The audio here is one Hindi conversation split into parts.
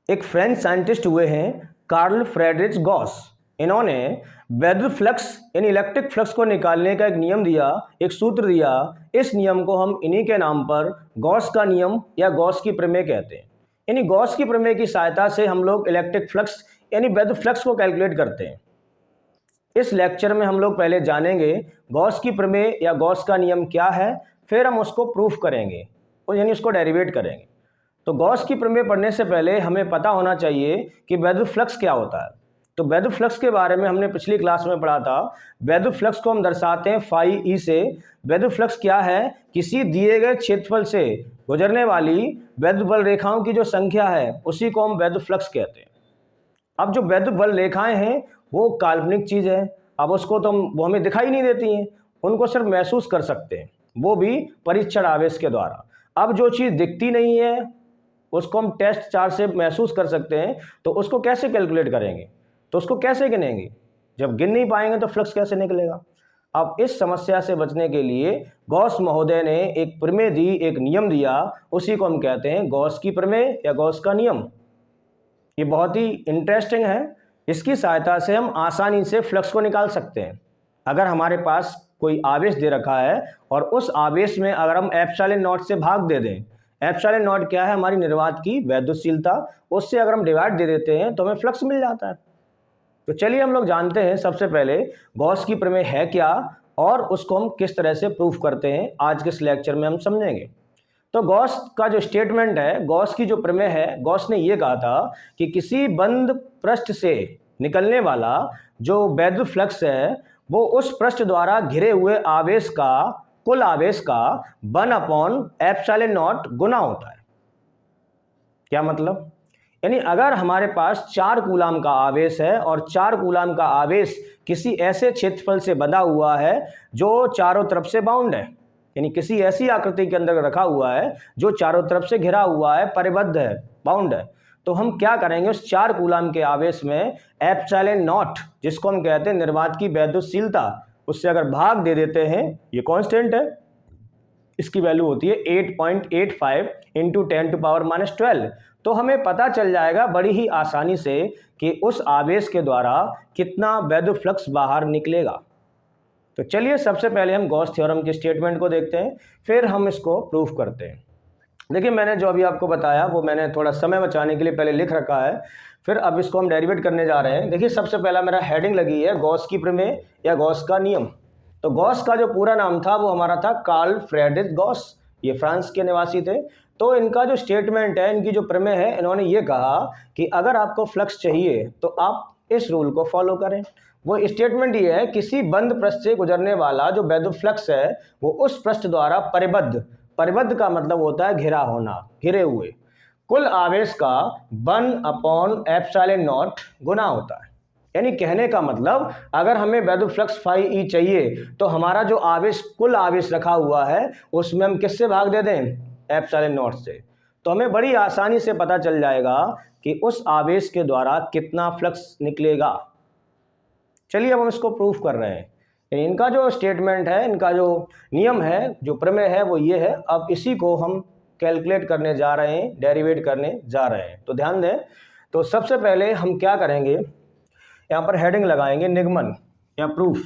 एक फ्रेंच साइंटिस्ट हुए हैं कार्ल फ्रेडरिच गॉस। इन्होंने वैद्युत फ्लक्स यानी इलेक्ट्रिक फ्लक्स को निकालने का एक नियम दिया, एक सूत्र दिया। इस नियम को हम इन्हीं के नाम पर गॉस का नियम या गॉस की प्रमेय कहते हैं। यानी गॉस की प्रमेय की सहायता से हम लोग इलेक्ट्रिक फ्लक्स यानी वैद्युत फ्लक्स को कैलकुलेट करते हैं। इस लेक्चर में हम लोग पहले जानेंगे गॉस की प्रमेय या गॉस का नियम क्या है, फिर हम उसको प्रूफ करेंगे और यानी उसको डेरिवेट करेंगे। तो गॉस की प्रमेय पढ़ने से पहले हमें पता होना चाहिए कि वैद्युत फ्लक्स क्या होता है। तो वैद्युत फ्लक्स के बारे में हमने पिछली क्लास में पढ़ा था। वैद्युत फ्लक्स को हम दर्शाते हैं फाई ई से। वैद्युत फ्लक्स क्या है? किसी दिए गए क्षेत्रफल से गुजरने वाली वैद्युत बल रेखाओं की जो संख्या है उसी को हम वैद्युत फ्लक्स कहते हैं। अब जो वैद्युत बल रेखाएं हैं वो काल्पनिक चीज़ है। अब उसको तो वो हमें दिखाई नहीं देती हैं, उनको सिर्फ महसूस कर सकते हैं, वो भी परीक्षण आवेश के द्वारा। अब जो चीज़ दिखती नहीं है उसको हम टेस्ट चार्ज से महसूस कर सकते हैं, तो उसको कैसे कैलकुलेट करेंगे? तो उसको कैसे गिनेंगे? जब गिन नहीं पाएंगे तो फ्लक्स कैसे निकलेगा? अब इस समस्या से बचने के लिए गॉस महोदय ने एक प्रमेय दी, एक नियम दिया, उसी को हम कहते हैं गॉस की प्रमेय या गॉस का नियम। ये बहुत ही इंटरेस्टिंग है। इसकी सहायता से हम आसानी से फ्लक्स को निकाल सकते हैं। अगर हमारे पास कोई आवेश दे रखा है और उस आवेश में अगर हम एप्सिलॉन नॉट से भाग दे दें, एप्सिलॉन नॉट क्या है? हमारी निर्वात की वैद्युतशीलता, उससे अगर हम डिवाइड दे देते हैं तो हमें फ्लक्स मिल जाता है। तो चलिए हम लोग जानते हैं सबसे पहले गॉस की प्रमेय है क्या और उसको हम किस तरह से प्रूफ करते हैं, आज के इस लेक्चर में हम समझेंगे। तो गॉस का जो स्टेटमेंट है, गॉस की जो प्रमेय है, गॉस ने ये कहा था कि किसी बंद पृष्ठ से निकलने वाला जो वैद्युत फ्लक्स है वो उस पृष्ठ द्वारा घिरे हुए आवेश का, कुल आवेश का 1/एप्सिलॉन नॉट गुना होता है। क्या मतलब? यानी अगर हमारे पास 4 कूलाम का आवेश है और 4 कूलाम का आवेश किसी ऐसे क्षेत्रफल से बंधा हुआ है जो चारों तरफ से बाउंड है, यानी किसी ऐसी आकृति के अंदर रखा हुआ है जो चारों तरफ से घिरा हुआ है, परिबद्ध है, बाउंड है, तो हम क्या करेंगे? उस 4 कूलाम के आवेश में एप्सिलॉन नॉट, जिसको हम कहते हैं निर्वात की वैद्युतशीलता, उससे अगर भाग दे देते हैं, ये कांस्टेंट है, इसकी वैल्यू होती है 8.85 इंटू 10⁻⁻12, तो हमें पता चल जाएगा बड़ी ही आसानी से कि उस आवेश के द्वारा कितना वैद्युत फ्लक्स बाहर निकलेगा। तो चलिए सबसे पहले हम गॉस थ्योरम के स्टेटमेंट को देखते हैं, फिर हम इसको प्रूफ करते हैं। देखिए मैंने जो अभी आपको बताया वो मैंने थोड़ा समय बचाने के लिए पहले लिख रखा है, फिर अब इसको हम डेरिवेट करने जा रहे हैं। देखिए सबसे पहला मेरा हेडिंग लगी है गॉस की प्रमेय या गॉस का नियम। तो गॉस का जो पूरा नाम था वो हमारा था कार्ल फ्रेडरिच गॉस। ये फ्रांस के निवासी थे। तो इनका जो स्टेटमेंट है, इनकी जो प्रमेय है, इन्होंने ये कहा कि अगर आपको फ्लक्स चाहिए तो आप इस रूल को फॉलो करें। वो स्टेटमेंट ये है, किसी बंद पृष्ठ से गुजरने वाला जो वैद्युत फ्लक्स है वो उस पृष्ठ द्वारा परिबद्ध, परिबद्ध का मतलब होता है घिरा होना, घिरे हुए, कुल आवेश का 1/एप्सिलॉन नॉट गुना होता है। यानी कहने का मतलब अगर हमें वैद्युत फ्लक्स फाई ई चाहिए तो हमारा जो आवेश, कुल आवेश रखा हुआ है, उसमें हम किससे भाग दे दें? एप्सिलॉन नॉट से। तो हमें बड़ी आसानी से पता चल जाएगा कि उस आवेश के द्वारा कितना फ्लक्स निकलेगा। चलिए अब हम इसको प्रूफ कर रहे हैं। इनका जो स्टेटमेंट है, इनका जो नियम है, जो प्रमेय है वो ये है। अब इसी को हम कैलकुलेट करने जा रहे हैं, डेरिवेट करने जा रहे हैं। तो ध्यान दें। तो सबसे पहले हम क्या करेंगे, यहाँ पर हेडिंग लगाएंगे निगमन या प्रूफ।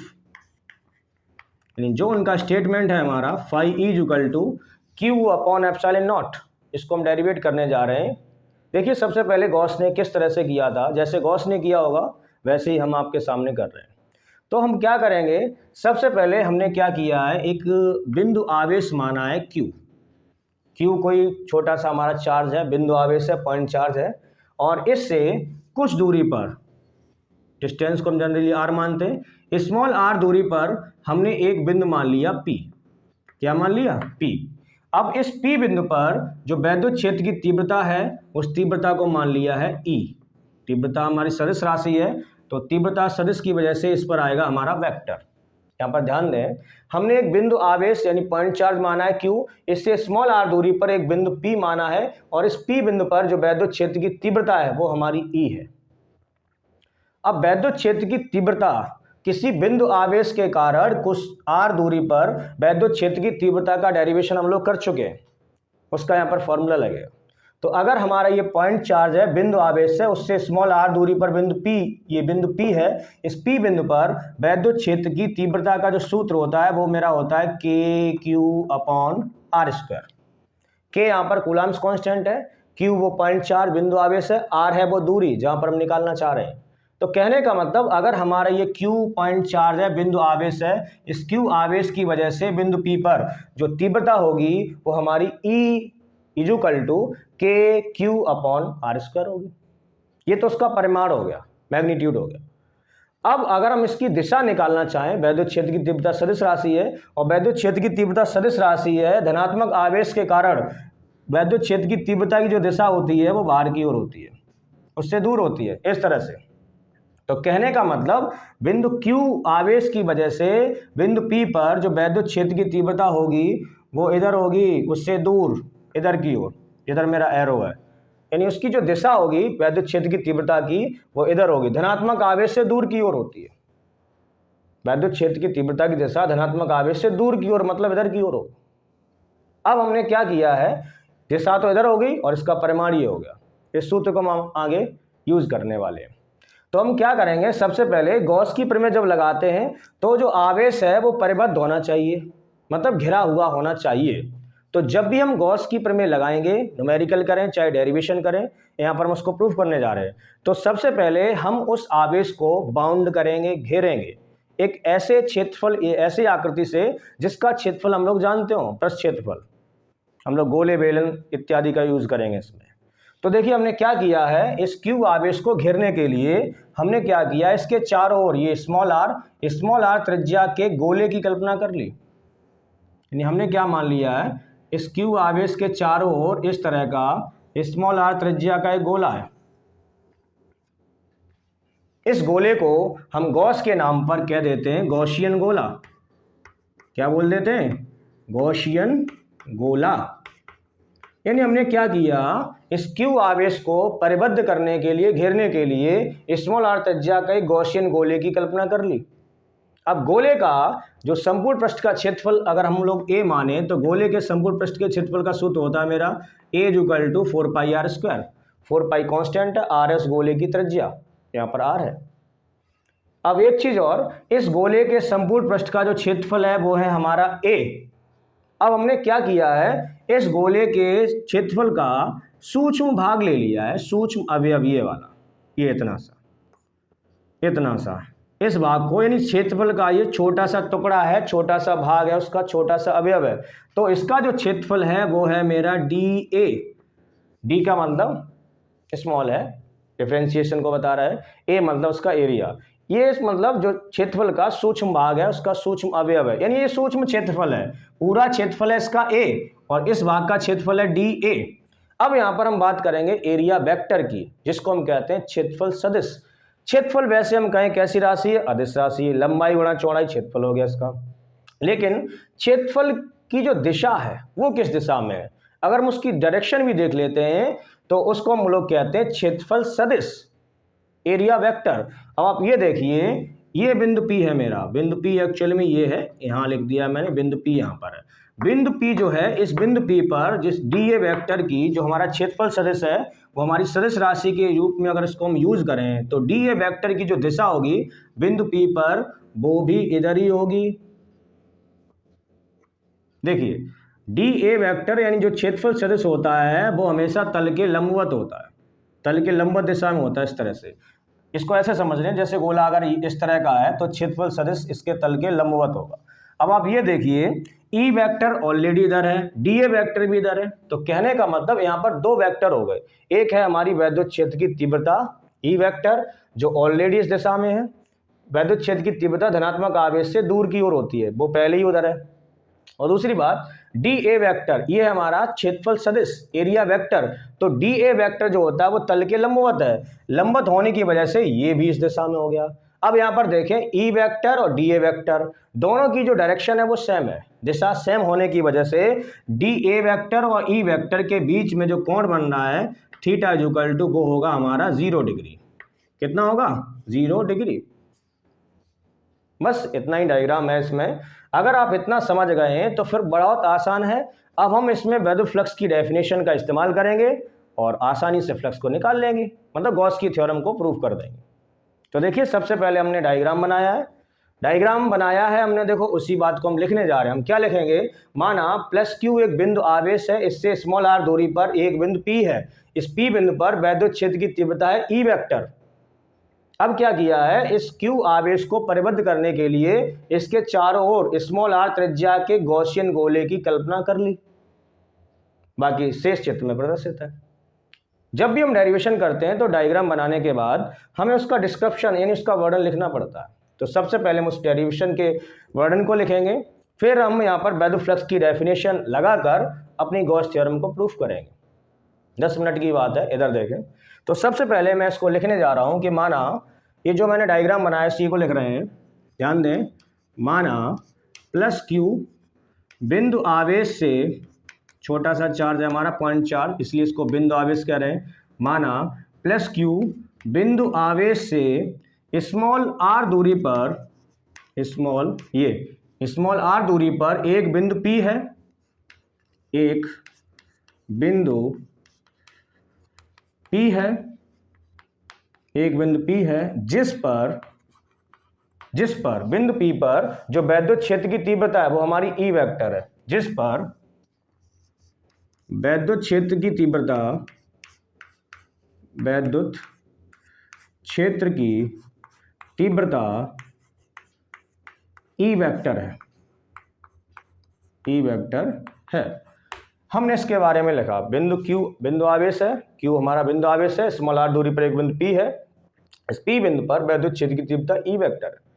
यानी जो उनका स्टेटमेंट है हमारा फाई ई इक्वल टू Q/एप्सिलॉन नॉट, इसको हम डेरिवेट करने जा रहे हैं। देखिए सबसे पहले गॉस ने किस तरह से किया था, जैसे गॉस ने किया होगा वैसे ही हम आपके सामने कर रहे हैं। तो हम क्या करेंगे, सबसे पहले हमने क्या किया है, एक बिंदु आवेश माना है Q कोई छोटा सा हमारा चार्ज है, बिंदु आवेश है, पॉइंट चार्ज है, और इससे कुछ दूरी पर, डिस्टेंस को हम जनरली r मानते हैं, स्मॉल r दूरी पर हमने एक बिंदु मान लिया P। क्या मान लिया? P। अब इस P बिंदु पर जो वैद्युत क्षेत्र की तीव्रता है उस तीव्रता को मान लिया है E। तीव्रता हमारी सदिश राशि है, तो तीव्रता सदिश की वजह से इस पर आएगा हमारा वेक्टर। यहाँ पर ध्यान दें, हमने एक बिंदु आवेश यानी पॉइंट चार्ज माना है Q, इससे स्मॉल r दूरी पर एक बिंदु P माना है, और इस P बिंदु पर जो वैद्युत क्षेत्र की तीव्रता है वो हमारी E है। अब वैद्युत क्षेत्र की तीव्रता किसी बिंदु आवेश के कारण कुछ r दूरी पर वैद्युत क्षेत्र की तीव्रता का डेरिवेशन हम लोग कर चुके हैं, उसका यहाँ पर फॉर्मूला लगेगा। तो अगर हमारा ये पॉइंट चार्ज है बिंदु आवेश है, उससे स्मॉल r दूरी पर बिंदु P, ये बिंदु P है, इस P बिंदु पर वैद्युत क्षेत्र की तीव्रता का जो सूत्र होता है वो मेरा होता है KQ/r²। K यहाँ पर कूलम्ब्स कांस्टेंट है, Q वो पॉइंट चार्ज बिंदु आवेश है, R है वो दूरी जहां पर हम निकालना चाह रहे हैं। तो कहने का मतलब अगर हमारा ये Q पॉइंट चार्ज है, बिंदु आवेश है, इस Q आवेश की वजह से बिंदु P पर जो तीव्रता होगी वो हमारी E KQ/r² होगी। ये तो उसका परिमाण हो गया, मैग्नीट्यूड हो गया। अब अगर हम इसकी दिशा निकालना चाहें, वैद्युत क्षेत्र की तीव्रता सदिश राशि है और वैद्युत क्षेत्र की तीव्रता सदिश राशि है, धनात्मक आवेश के कारण वैद्युत क्षेत्र की तीव्रता की जो दिशा होती है वो बाहर की ओर होती है, उससे दूर होती है, इस तरह से। तो कहने का मतलब बिंदु Q आवेश की वजह से बिंदु P पर जो वैद्युत क्षेत्र की तीव्रता होगी वो इधर होगी, उससे दूर, इधर की ओर, इधर मेरा एरो है, यानी उसकी जो दिशा होगी वैद्युत क्षेत्र की तीव्रता की वो इधर होगी, धनात्मक आवेश से दूर की ओर होती है। वैद्युत क्षेत्र की तीव्रता की दिशा धनात्मक आवेश से दूर की ओर, मतलब इधर की ओर होगी। अब हमने क्या किया है, दिशा तो इधर हो गई और इसका परिमाण ये हो गया। इस सूत्र को हम आगे यूज करने वाले हैं। तो हम क्या करेंगे, सबसे पहले गॉस की प्रमेय जब लगाते हैं तो जो आवेश है वो परिबद्ध होना चाहिए, मतलब घिरा हुआ होना चाहिए। तो जब भी हम गॉस की प्रमेय लगाएंगे, न्यूमेरिकल करें चाहे डेरिवेशन करें, यहाँ पर हम उसको प्रूफ करने जा रहे हैं, तो सबसे पहले हम उस आवेश को बाउंड करेंगे, घेरेंगे एक ऐसे क्षेत्रफल, ऐसी आकृति से जिसका क्षेत्रफल हम लोग जानते हो, पृष्ठ क्षेत्रफल। हम लोग गोले, बेलन इत्यादि का यूज करेंगे इसमें। तो देखिए हमने क्या किया है, इस Q आवेश को घेरने के लिए हमने क्या किया, इसके चारों ओर ये स्मॉल r त्रिज्या के गोले की कल्पना कर ली। यानी हमने क्या मान लिया है, इस Q आवेश के चारों ओर इस तरह का स्मॉल r त्रिज्या का एक गोला है। इस गोले को हम गॉस के नाम पर कह देते हैं गॉसियन गोला। क्या बोल देते हैं, गॉसियन गोला। यानी हमने क्या किया, इस Q आवेश को परिबद्ध करने के लिए, घेरने के लिए स्मॉल r त्रिज्या का एक गॉसियन गोले की कल्पना कर ली। अब गोले का जो संपूर्ण पृष्ठ का क्षेत्रफल अगर हम लोग a माने, तो गोले के संपूर्ण पृष्ठ के क्षेत्रफल का सूत्र होता है मेरा a = 4πr²। 4π कांस्टेंट है, r है गोले की त्रिज्या, यहाँ पर r है। अब एक चीज और, इस गोले के संपूर्ण पृष्ठ का जो क्षेत्रफल है वो है हमारा a। अब हमने क्या किया है, इस गोले के क्षेत्रफल का सूक्ष्म भाग ले लिया है, सूक्ष्म अवयव ये वाला, ये इतना सा इस भाग को, यानी क्षेत्रफल का ये छोटा सा टुकड़ा है, छोटा सा भाग है, उसका छोटा सा अवयव है। तो इसका जो क्षेत्रफल है वो है मेरा dA। d का मतलब स्मॉल है, डिफरेंशिएशन को बता रहा है, a मतलब उसका एरिया। ये मतलब जो क्षेत्रफल का सूक्ष्म भाग है उसका सूक्ष्म अवयव है, यानी ये सूक्ष्म क्षेत्रफल है। पूरा क्षेत्रफल है इसका a और इस भाग का क्षेत्रफल है dA। अब यहाँ पर हम बात करेंगे एरिया वेक्टर की, जिसको हम कहते हैं क्षेत्रफल सदिश। क्षेत्रफल वैसे हम कहें कैसी राशि है, अदिश राशि है, लंबाई गुणा चौड़ाई क्षेत्रफल हो गया इसका। लेकिन क्षेत्रफल की जो दिशा है वो किस दिशा में है, अगर हम उसकी डायरेक्शन भी देख लेते हैं तो उसको हम लोग कहते हैं क्षेत्रफल सदिश, एरिया वेक्टर। अब आप ये देखिए, ये बिंदु P है मेरा, बिंदु P एक्चुअल में ये है, यहाँ लिख दिया मैंने, बिंदु P यहाँ पर है। बिंदु P जो है, इस बिंदु P पर जिस dA वेक्टर की जो हमारा क्षेत्रफल सदिश है वो हमारी सदिश राशि के रूप में अगर इसको हम यूज करें तो dA वेक्टर की जो दिशा होगी बिंदु P पर वो भी इधर ही होगी। देखिए dA वेक्टर यानी जो क्षेत्रफल सदिश होता है वो हमेशा तल के लंबवत होता है, तल के लंबवत दिशा में होता है। इस तरह से इसको ऐसे समझ लें, जैसे गोला अगर इस तरह का है तो क्षेत्रफल सदिश इसके तल के लंबवत होगा। अब आप ये देखिए, E वेक्टर ऑलरेडी इधर है, dA वेक्टर भी इधर है, तो कहने का मतलब यहाँ पर दो वेक्टर हो गए। एक है हमारी वैद्युत क्षेत्र की तीव्रता E वेक्टर जो ऑलरेडी इस दिशा में है, वैद्युत क्षेत्र की तीव्रता धनात्मक आवेश से दूर की ओर होती है, वो पहले ही उधर है। और दूसरी बात dA वेक्टर, ये है हमारा क्षेत्रफल सदिश, एरिया वेक्टर। तो dA वेक्टर जो होता है वो तल के लंबवत है, लंबवत होने की वजह से ये भी इस दिशा में हो गया। अब यहाँ पर देखें E वेक्टर और dA वेक्टर दोनों की जो डायरेक्शन है वो सेम है, दिशा सेम होने की वजह से dA वेक्टर और E वेक्टर के बीच में जो कोण बन रहा है थीटा = वो होगा हमारा 0 डिग्री। कितना होगा, 0 डिग्री। बस इतना ही डायग्राम है इसमें। अगर आप इतना समझ गए हैं तो फिर बहुत आसान है। अब हम इसमें वैद्युत फ्लक्स की डेफिनेशन का इस्तेमाल करेंगे और आसानी से फ्लक्स को निकाल लेंगे, मतलब गॉस की थ्योरम को प्रूव कर देंगे। तो देखिए सबसे पहले हमने डायग्राम बनाया है, हमने, देखो उसी बात को हम लिखने जा रहे हैं। हम क्या लिखेंगे, माना प्लस क्यू एक बिंदु आवेश है, इससे स्मॉल r दूरी पर एक बिंदु P है, इस P बिंदु पर वैद्युत क्षेत्र की तीव्रता है E वेक्टर। अब क्या किया है, इस Q आवेश को परिबद्ध करने के लिए इसके चारों ओर स्मॉल r त्रिज्या के गॉसियन गोले की कल्पना कर ली, बाकी शेष चित्र में प्रदर्शित है। जब भी हम डेरिवेशन करते हैं तो डायग्राम बनाने के बाद हमें उसका डिस्क्रिप्शन यानी उसका वर्णन लिखना पड़ता है। तो सबसे पहले हम उस डेरिवेशन के वर्णन को लिखेंगे, फिर हम यहाँ पर वैद्युत फ्लक्स की डेफिनेशन लगाकर अपनी गॉस थ्योरम को प्रूफ करेंगे। 10 मिनट की बात है, इधर देखें। तो सबसे पहले मैं इसको लिखने जा रहा हूँ कि माना ये जो मैंने डायग्राम बनाया सी को लिख रहे हैं, ध्यान दें, माना प्लस क्यू बिंदु आवेश से, छोटा सा चार्ज है हमारा 0.4 इसलिए इसको बिंदु आवेश कह रहे हैं। माना प्लस क्यू बिंदु आवेश से स्मॉल r दूरी पर, स्मॉल r दूरी पर एक बिंदु P है, एक बिंदु P है, एक बिंदु P है जिस पर बिंदु P पर जो वैद्युत क्षेत्र की तीव्रता है वो हमारी E वेक्टर है, जिस पर वैद्युत क्षेत्र की तीव्रता, वैद्युत क्षेत्र की तीव्रता E वेक्टर है, E वेक्टर है। हमने इसके बारे में लिखा, बिंदु Q बिंदु आवेश है, Q हमारा बिंदु आवेश है, स्मॉल r दूरी पर एक बिंदु P है, इस P बिंदु पर वैद्युत क्षेत्र की तीव्रता E वेक्टर है।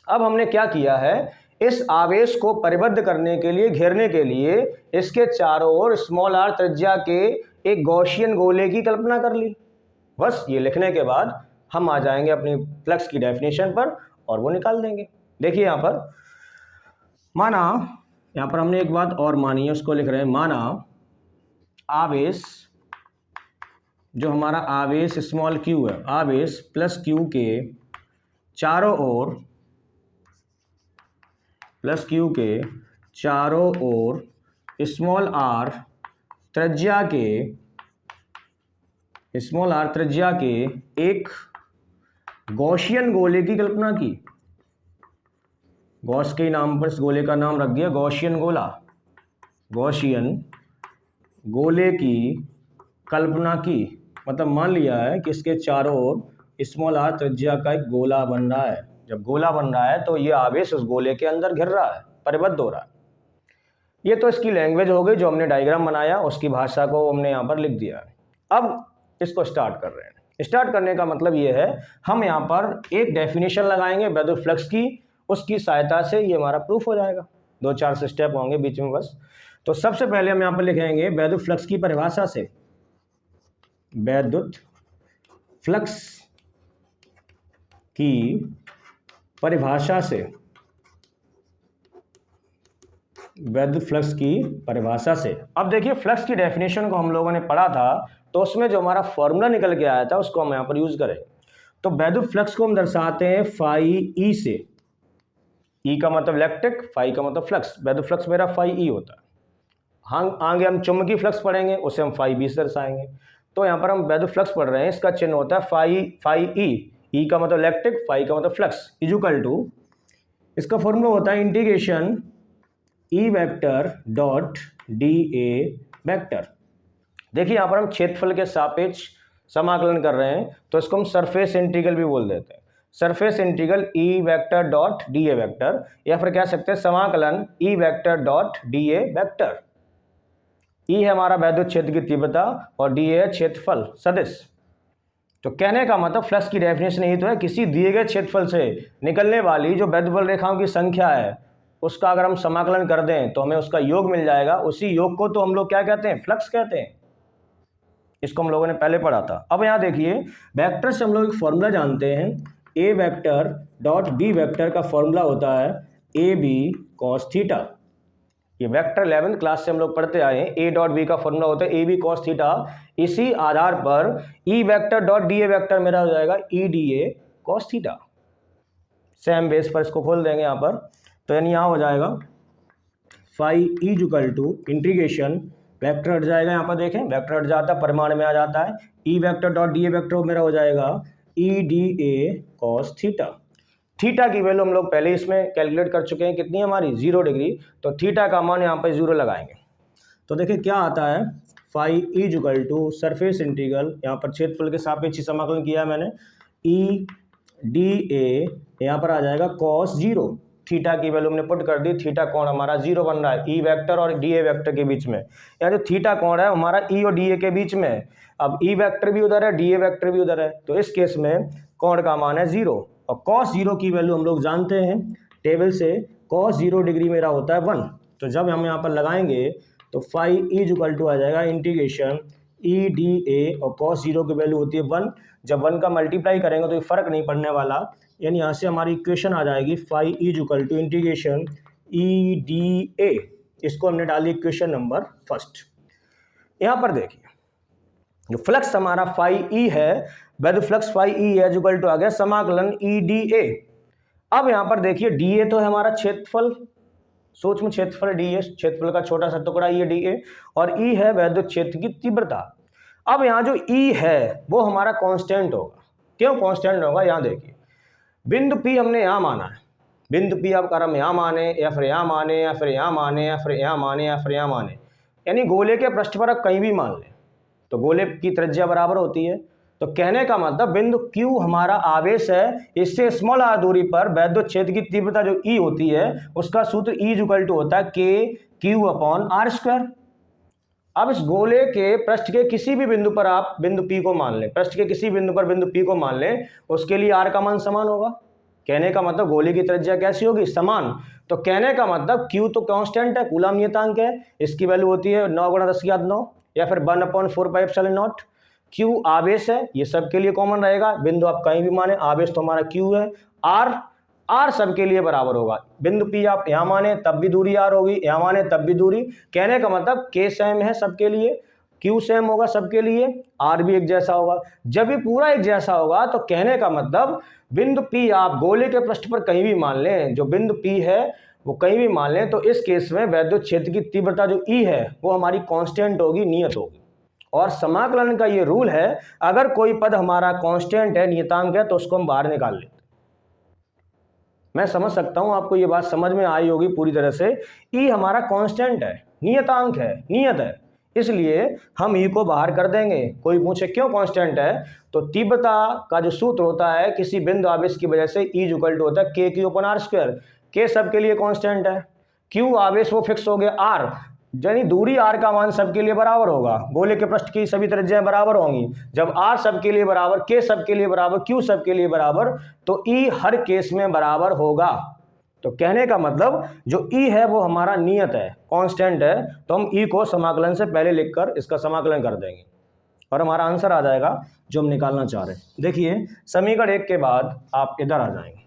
अब हमने क्या किया है, इस आवेश को परिबद्ध करने के लिए, घेरने के लिए इसके चारों ओर स्मॉल r त्रिज्या के एक गॉसियन गोले की कल्पना कर ली। बस ये लिखने के बाद हम आ जाएंगे अपनी फ्लक्स की डेफिनेशन पर और वो निकाल देंगे। देखिए यहाँ पर, माना यहाँ पर हमने एक बात और मानी है, उसको लिख रहे हैं। माना आवेश, जो हमारा आवेश स्मॉल q है, आवेश प्लस q के चारों ओर, प्लस क्यू के चारों ओर स्मॉल r त्रिज्या के एक गॉसियन गोले की कल्पना की। गॉस के नाम पर इस गोले का नाम रख दिया गॉसियन गोला, गॉसियन गोले की कल्पना की, मतलब मान लिया है कि इसके चारों ओर स्मॉल r त्रिज्या का एक गोला बन रहा है। जब गोला बन रहा है तो ये आवेश उस गोले के अंदर घिर रहा है, परिबद्ध हो रहा है। ये तो इसकी लैंग्वेज हो गई, जो हमने डायग्राम बनाया उसकी भाषा को हमने यहाँ पर लिख दिया है। अब इसको स्टार्ट कर रहे हैं। स्टार्ट करने का मतलब ये है, हम यहाँ पर एक डेफिनेशन लगाएंगे वैद्युत फ्लक्स की, उसकी सहायता से ये हमारा प्रूफ हो जाएगा। 2-4 से स्टेप होंगे बीच में बस। तो सबसे पहले हम यहाँ पर लिखेंगे वैद्युत फ्लक्स की परिभाषा से, वैद्युत फ्लक्स की परिभाषा से, वैद्युत फ्लक्स की परिभाषा से। अब देखिए फ्लक्स की डेफिनेशन को हम लोगों ने पढ़ा था, तो उसमें जो हमारा फॉर्मूला निकल के आया था उसको हम यहाँ पर यूज करें। तो वैद्युत फ्लक्स को हम दर्शाते हैं फाई ई से। ई का मतलब इलेक्ट्रिक, फाई का मतलब फ्लक्स। वैद्युत फ्लक्स मेरा फाई ई होता है। हाँ, आगे हम चुंबकीय फ्लक्स पढ़ेंगे, उसे हम फाई बी से दर्शाएंगे। तो यहाँ पर हम वैद्युत फ्लक्स पढ़ रहे हैं, इसका चिन्ह होता है फाई ई। ई का मतलब इलेक्ट्रिक, फाई का मतलब फ्लक्स, इक्वल टू, इसका फॉर्मूला होता है integration E vector dot d A vector. देखिए यहाँ पर हम क्षेत्रफल के सापेक्ष समाकलन कर रहे हैं, तो इसको हम सरफेस इंटीग्रल भी बोल देते हैं। Surface integral E vector dot d A vector, या फिर कह सकते हैं समाकलन E vector dot d A vector. E है हमारा वैद्युत क्षेत्र की तीव्रता और डी ए क्षेत्रफल सदिश। तो कहने का मतलब फ्लक्स की डेफिनेशन यही तो है, किसी दिए गए क्षेत्रफल से निकलने वाली जो वैद्युत रेखाओं की संख्या है उसका अगर हम समाकलन कर दें तो हमें उसका योग मिल जाएगा। उसी योग को तो हम लोग क्या कहते हैं, फ्लक्स कहते हैं। इसको हम लोगों ने पहले पढ़ा था। अब यहाँ देखिए वेक्टर से हम लोग एक फॉर्मूला जानते हैं, ए वेक्टर डॉट बी वेक्टर का फॉर्मूला होता है ए बी कॉस थीटा। ये वेक्टर 11th क्लास से हम लोग पढ़ते आए हैं। ए डॉट बी का फॉर्मूला होता है ए बी कॉस थीटा। इसी आधार पर ई vector dot d A vector मेरा हो जाएगा ई डी ए कॉस थीटा। सेम बेस पर इसको खोल देंगे यहाँ पर, तो यानी यहाँ हो जाएगा phi E equal to integration vector हट जाएगा, यहाँ पर देखें वेक्टर हट जाता है, परिमाण में आ जाता है। ई vector dot d A vector मेरा हो जाएगा ई डी ए कॉस थीटा। थीटा की वैल्यू हम लोग पहले इसमें कैलकुलेट कर चुके हैं, कितनी हमारी 0 डिग्री, तो थीटा का मान यहाँ पर 0 लगाएंगे। तो देखिए क्या आता है, phi is equal to surface integral, यहाँ पर क्षेत्रफल के सापेक्ष समाकलन किया है मैंने, ई डी ए यहाँ पर आ जाएगा कॉस 0। थीटा की वैल्यू हमने पुट कर दी, थीटा कोण हमारा 0 बन रहा है ई वेक्टर और डी ए वेक्टर के बीच में। यहाँ जो थीटा कोण है हमारा ई और डी ए के बीच में है। अब ई वेक्टर भी उधर है, डी ए वेक्टर भी उधर है, तो इस केस में कोण का मान है 0 और कॉस 0 की वैल्यू हम लोग जानते हैं टेबल से, कॉस 0 डिग्री मेरा होता है 1। तो जब हम यहाँ पर लगाएंगे तो फाई इज इक्वल टू आ जाएगा इंटीग्रेशन ई डी ए और कॉस 0 की वैल्यू होती है 1। जब 1 का मल्टीप्लाई करेंगे तो ये फर्क नहीं पड़ने वाला, यानी यहाँ से हमारी इक्वेशन आ जाएगी phi is equal to integration E D A. इसको हमने डाली इक्वेशन नंबर फर्स्ट। यहाँ पर देखिए जो फ्लक्स हमारा फाई ई है, वैध फ्लक्स फाई ई है इक्वल टू आ गया समाकलन ई डी ए। अब यहाँ पर देखिए डी ए तो है हमारा क्षेत्रफल, सूक्ष्म क्षेत्रफल डी ए, क्षेत्रफल का छोटा सा टुकड़ा ये डी ए, और ई है वैद्युत क्षेत्र की तीव्रता। अब यहाँ जो ई है वो हमारा कांस्टेंट होगा। क्यों कांस्टेंट होगा, यहाँ देखिए बिंदु पी हमने यहाँ माना है, बिंदु पी अब कर हम यहाँ माने या फिर यहाँ माने या फिर यहाँ माने या फिर यहाँ माने या फिर यहाँ माने, यानी गोले के पृष्ठ पर आप कहीं भी मान लें तो गोले की त्रिज्या बराबर होती है। तो कहने का मतलब बिंदु Q हमारा आवेश है, इससे स्मॉल r दूरी पर वैद्युत क्षेत्र की तीव्रता जो E होती है उसका सूत्र E इक्वल टू होता है KQ/r²। अब इस गोले के पृष्ठ के किसी भी बिंदु पर आप बिंदु P को मान लें, पृष्ठ के किसी बिंदु पर बिंदु P को मान लें, उसके लिए r का मान समान होगा। कहने का मतलब गोले की त्रिज्या कैसी होगी, समान। तो कहने का मतलब Q तो कांस्टेंट है, कूलम नियतांक है, इसकी वैल्यू होती है 9 × 10⁹ या फिर 1/4πε0। Q आवेश है, ये सबके लिए कॉमन रहेगा, बिंदु आप कहीं भी माने, आवेश तो हमारा Q है। R सबके लिए बराबर होगा, बिंदु P आप यहाँ माने तब भी दूरी R होगी, यहाँ माने तब भी दूरी। कहने का मतलब K सेम है सबके लिए, Q सेम होगा सबके लिए, R भी एक जैसा होगा। जब ये पूरा एक जैसा होगा तो कहने का मतलब बिंदु P आप गोले के पृष्ठ पर कहीं भी मान लें, जो बिंदु P है वो कहीं भी मान लें, तो इस केस में वैद्युत क्षेत्र की तीव्रता जो E है वो हमारी कांस्टेंट होगी, नियत होगी। और समाकलन का ये रूल है, अगर कोई पद हमारा कांस्टेंट है, नियतांक है, तो उसको हम बाहर निकाल लेते हैं। मैं समझ सकता हूं आपको ये बात समझ में आई होगी पूरी तरह से। E हमारा कांस्टेंट है, नियतांक है, नियत है, इसलिए हम E को बाहर कर देंगे। कोई पूछे क्यों कांस्टेंट है, तो तीव्रता का जो सूत्र होता है किसी बिंदु आवेश की वजह से E इक्वल टू होता है KQ/r²। K सबके लिए कांस्टेंट है, Q आवेश वो फिक्स हो गया, R यानी दूरी R का मान सबके लिए बराबर होगा, गोले के पृष्ठ की सभी त्रिज्याएं बराबर होंगी। जब R सबके लिए बराबर, K सबके लिए बराबर, Q सबके लिए बराबर, तो E हर केस में बराबर होगा। तो कहने का मतलब जो E है वो हमारा नियत है, कांस्टेंट है, तो हम E को समाकलन से पहले लिखकर इसका समाकलन कर देंगे और हमारा आंसर आ जाएगा जो हम निकालना चाह रहे हैं। देखिए समीकरण 1 के बाद आप इधर आ जाएंगे,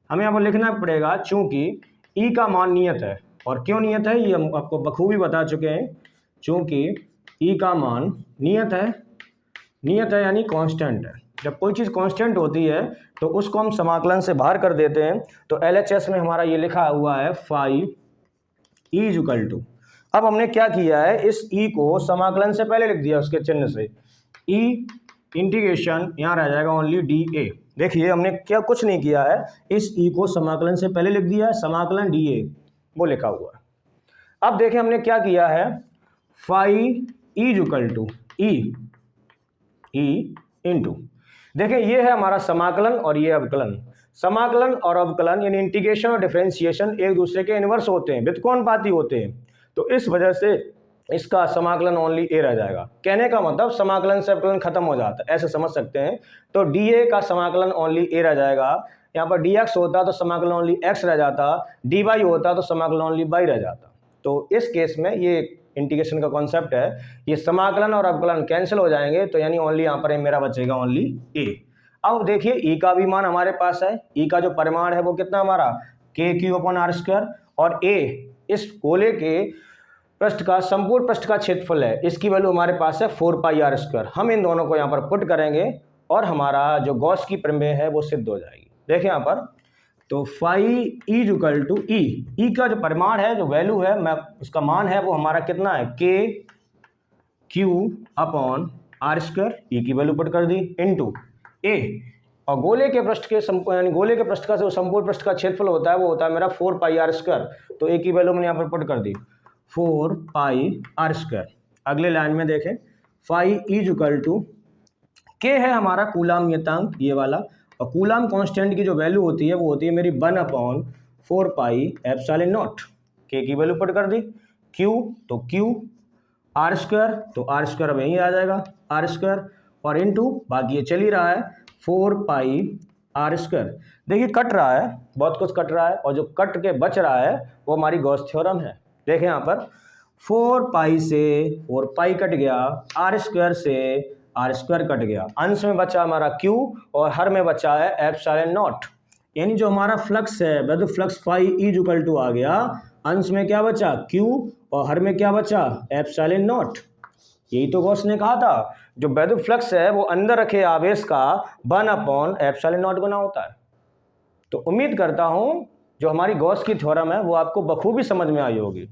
हमें यहाँ पर लिखना पड़ेगा चूंकि E का मान नियत है। और क्यों नियत है ये हम आपको बखूबी बता चुके हैं, चूंकि E का मान नियत है यानी कांस्टेंट है। जब कोई चीज़ कांस्टेंट होती है तो उसको हम समाकलन से बाहर कर देते हैं। तो LHS में हमारा ये लिखा हुआ है फाई E इक्वल टू, अब हमने क्या किया है, इस E को समाकलन से पहले लिख दिया उसके चिन्ह से, E इंटीग्रेशन यहाँ रह जाएगा ओनली DA। देखिए हमने क्या कुछ नहीं किया है, इस E को समाकलन से पहले लिख दिया है, समाकलन DA वो लिखा हुआ है। अब देखिए हमने क्या किया है, phi E equal to E into, देखिए ये है हमारा समाकलन और ये अवकलन। समाकलन और अवकलन यानी इंटीग्रेशन और डिफरेंशिएशन एक दूसरे के इनवर्स होते हैं, व्युत्क्रमानुपाती होते हैं, तो इस वजह से इसका समाकलन ओनली ए रह जाएगा। कहने का मतलब समाकलन से अवकलन खत्म हो जाता है, ऐसे समझ सकते हैं। तो DA का समाकलन ओनली ए रह जाएगा, यहाँ पर dx होता तो समाकलन ओनली x रह जाता, dy होता तो समाकलन ओनली y रह जाता। तो इस केस में ये इंटीग्रेशन का कॉन्सेप्ट है, ये समाकलन और अवकलन कैंसिल हो जाएंगे, तो यानी ओनली यहाँ पर मेरा बचेगा ओनली a। अब देखिए E का भी मान हमारे पास है, E का जो परिमाण है वो कितना हमारा KQ/r², और A इस गोले के पृष्ठ का संपूर्ण पृष्ठ का क्षेत्रफल है, इसकी वैल्यू हमारे पास है 4πr²। हम इन दोनों को यहाँ पर पुट करेंगे और हमारा जो गॉस की प्रमेय है वो सिद्ध हो जाएगी। देखिए यहाँ पर तो phi E equal to E का जो परिमाण है, जो वैल्यू है, मैं उसका मान है वो हमारा कितना है क्यू अपॉन आर स्क्वायर, ई की वैल्यू पुट कर दी, इनटू ए, और गोले के पृष्ठ के यानी गोले के पृष्ठ का जो संपूर्ण पृष्ठ का क्षेत्रफल होता है वो होता है मेरा 4 पाई आर स्क्वायर, तो ए की वैल्यू मैंने यहाँ पर पुट कर दी 4 पाई आर स्क्वायर। अगले लाइन में देखें, फाई इज इक्वल टू के है हमारा कूलाम नियतांक ये वाला, और कूलाम कांस्टेंट की जो वैल्यू होती है वो होती है मेरी 1 अपॉन 4 पाई एप्सिलॉन नॉट, के की वैल्यू पुट कर दी, क्यू तो क्यू, आर स्क्वायर तो आर स्क्वायर अब यहीं आ जाएगा आर स्क्वायर, और इनटू बाकी ये चल ही रहा है 4 पाई आर स्क्वायर। देखिए कट रहा है, बहुत कुछ कट रहा है, और जो कट के बच रहा है वो हमारी गॉस थ्योरम है। देखें यहाँ पर 4 पाई से 4 पाई कट गया, आर स्क्वायर से आर स्क्वायर कट गया, अंश में बचा हमारा क्यू और हर में बचा है एप्सिलॉन नॉट, यानी जो हमारा फ्लक्स है वेदर flux phi is equal to आ गया, अंश में क्या बचा क्यू और हर में क्या बचा एप्सिलॉन नॉट। यही तो गॉस ने कहा था जो वेदर फ्लक्स है वो अंदर रखे आवेश का 1 अपॉन एप्सिलॉन नॉट गुना होता है। तो उम्मीद करता हूं जो हमारी गॉस की थ्योरम है वो आपको बखूबी समझ में आई होगी।